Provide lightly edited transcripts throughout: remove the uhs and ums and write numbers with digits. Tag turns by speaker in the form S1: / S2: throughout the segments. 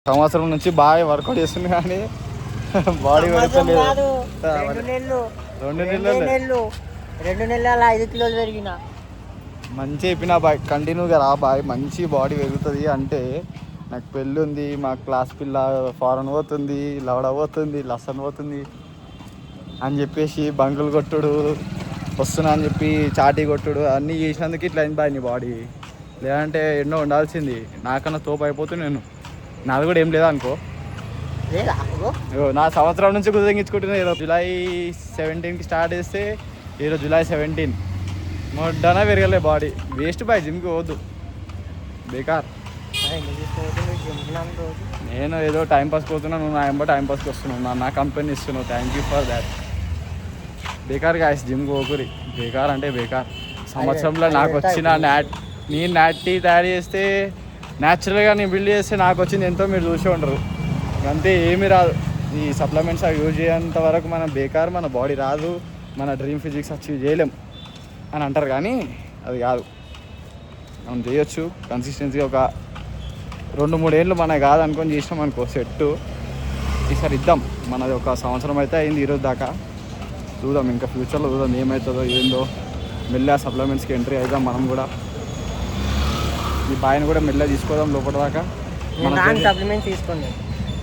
S1: సంవత్సరం నుంచి బాగా వర్కౌట్ చేస్తుంది కానీ బాడీ పెరగలేదు.
S2: 2 నెలల 5 కిలోలు పెరిగిన.
S1: మంచి చెప్పిన బాయ్, కంటిన్యూగా రా బాయ్, మంచి బాడీ పెరుగుతుంది. అంటే నాకు పెళ్ళి ఉంది, మా క్లాస్ పిల్ల ఫారెన్ పోతుంది, లవడ పోతుంది, లసన్ పోతుంది అని చెప్పేసి బంకులు కొట్టుడు, వస్తున్నా అని చెప్పి చాటీ కొట్టుడు అన్నీ చేసినందుకు ఇట్లా అయింది బాయ్ నీ బాడీ. లేదంటే ఎన్నో ఉండాల్సింది, నాకన్నా తోపు అయిపోతుంది. నేను నాది కూడా ఏం లేదా అనుకో, నా సంవత్సరం నుంచి కుదిరించుకుంటున్నా. ఈరోజు July 17కి స్టార్ట్ చేస్తే ఈరోజు July 17 మొడ్డన పెరగలే బాడీ. వేస్ట్ బాయ్, జిమ్కి పోవద్దు, బేకార్. నేను ఏదో టైంపాస్ పోతున్నా, నువ్వు నా ఎంబ టైంపాస్కి వస్తున్నావు, నా కంపెనీ ఇస్తున్నావు, థ్యాంక్ యూ ఫర్ దాట్. బేకార్ గాయస్, జిమ్కి పోకురి, బేకార్ అంటే బేకార్. సంవత్సరంలో నాకు వచ్చిన నేను నాటి తయారు చేస్తే న్యాచురల్గా నేను బిల్డ్ చేస్తే నాకు వచ్చింది ఎంతో మీరు చూసే ఉంటారు. అంతే, ఏమీ రాదు. ఈ సప్లిమెంట్స్ అవి యూజ్ చేయేంత వరకు మనం బేకార్, మన బాడీ రాదు, మన డ్రీమ్ ఫిజిక్స్ అచీవ్ చేయలేం అని అంటారు. కానీ అది కాదు, మనం చేయొచ్చు కన్సిస్టెన్సీగా. ఒక 2-3 ఏళ్ళు మనకి కాదనుకొని చేసినాం అనుకో సెట్టు. ఈసారి ఇద్దాం, మనది ఒక సంవత్సరం అయితే అయింది ఈరోజు దాకా. చూద్దాం ఇంకా ఫ్యూచర్లో, చూద్దాం ఏమవుతుందో ఏందో. మెల్లగా సప్లిమెంట్స్కి ఎంట్రీ అవుదాం మనం కూడా. ఈ బాయ్ని కూడా మెల్లగా తీసుకోదాం లోపల దాకా.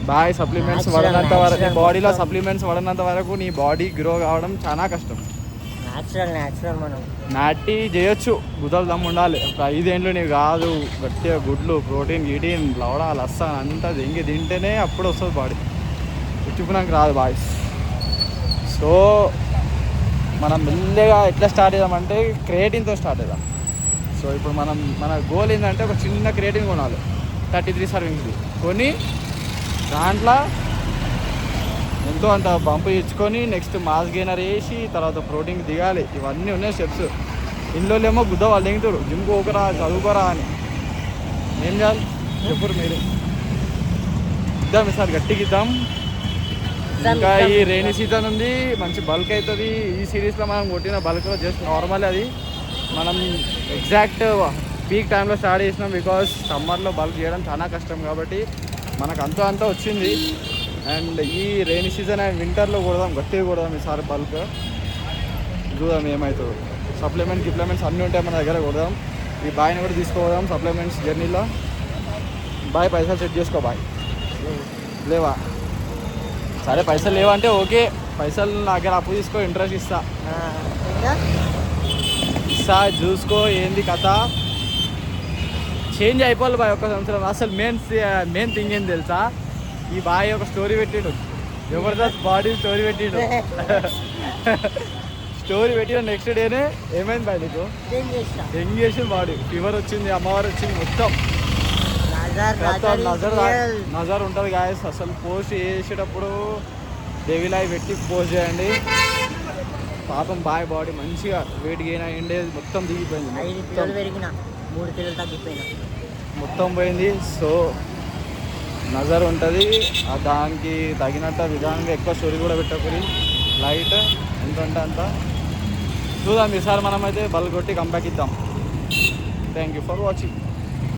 S1: బాయ్ సప్లిమెంట్స్ పడినంత వరకు, బాడీలో సప్లిమెంట్స్ పడినంత వరకు నీ బాడీ గ్రో కావడం చాలా కష్టం. నాటి చేయొచ్చు, గుదలు దమ్ము ఉండాలి. ఒక 5 ఏళ్ళు నీవు కాదు, గట్టిగా గుడ్లు, ప్రోటీన్ గీటీన్, లవడా, లస్సన్ అంతా దెంగి తింటేనే అప్పుడు వస్తుంది బాడీ. ఉచ్చిపోయినాక రాదు బాయ్స్. సో మనం మెల్లగా ఎట్లా స్టార్ట్ చేద్దామంటే క్రియేటిన్తో స్టార్ట్ చేద్దాం. సో ఇప్పుడు మన గోల్ ఏంటంటే ఒక చిన్న క్రియేటిన్ కొనాలి, 33 సర్వింగ్స్ది కొని దాంట్లో ఎంతో అంత పంపు ఇచ్చుకొని నెక్స్ట్ మాస్ గెయినర్ వేసి తర్వాత ప్రోటీన్ దిగాలి. ఇవన్నీ ఉన్నాయి స్టెప్స్. ఇంట్లో ఏమో గుద్ద వాళ్ళు దిగుతారు, జిమ్కి పోకరా, చదువుకోరా అని. ఏం చేయాలి చెప్పురు మీరు? ఇద్దాం ఈసారి గట్టిగా ఇద్దాం. ఇంకా ఈ రైనీ సీజన్ ఉంది, మంచి బల్క్ అవుతుంది. ఈ సిరీస్లో మనం కొట్టిన బల్క్ జస్ట్ నార్మల్, అది మనం ఎగ్జాక్ట్ పీక్ టైంలో స్టార్ట్ చేసినాం. బికాస్ సమ్మర్లో బల్క్ చేయడం చాలా కష్టం కాబట్టి మనకు అంతా వచ్చింది. అండ్ ఈ రైనీ సీజన్ అండ్ వింటర్లో కొడదాం, గట్టిగా కొడదాం ఈసారి బల్క్. చూద్దాం ఏమవుతుందో. సప్లిమెంట్స్ అన్నీ ఉంటాయి మన దగ్గర, కొడదాం. ఈ బాయ్ని కూడా తీసుకోదాం సప్లిమెంట్స్ జర్నీలో. బాయ్ పైసలు సెట్ చేసుకో బాయ్. లేవా? సరే పైసలు లేవంటే ఓకే, పైసలు నా దగ్గర అప్పు తీసుకో, ఇంట్రెస్ట్ ఇస్తా చూసుకో ఏంది కథ. చేంజ్ అయిపోవాలి బాయ్ ఒక సంవత్సరం. అసలు మెయిన్ థింగ్ ఏంది తెలుసా? ఈ బాయ్ ఒక స్టోరీ పెట్టిండు, జబర్దస్త్ బాడీ స్టోరీ పెట్టిండు. స్టోరీ పెట్టిన నెక్స్ట్ డేనే ఏమైంది బాయ్ నీకు? యంగ్ చేసిన బాడీ, ఫీవర్ వచ్చింది, అమ్మవారు వచ్చింది, మొత్తం నజర్ ఉంటుంది గాయస్. అసలు పోస్ట్ చేసేటప్పుడు డెవిల్ పెట్టి పోస్ట్ చేయండి. పాపం బాయ్ బాడీ మంచిగా వెయిట్ గెయిన్ అయ్యిండే, మొత్తం దిగిపోయింది, మొత్తం పోయింది. సో నజర్ ఉంటుంది, దానికి తగినట్టు విధానంగా ఎక్కువ స్టోరీ కూడా పెట్టకూరి, లైట్ ఎంత అంటే అంత చూద్దాం. ఈసారి మనమైతే బల్ కొట్టి కంబ్యాక్ ఇద్దాం. Thank you for watching.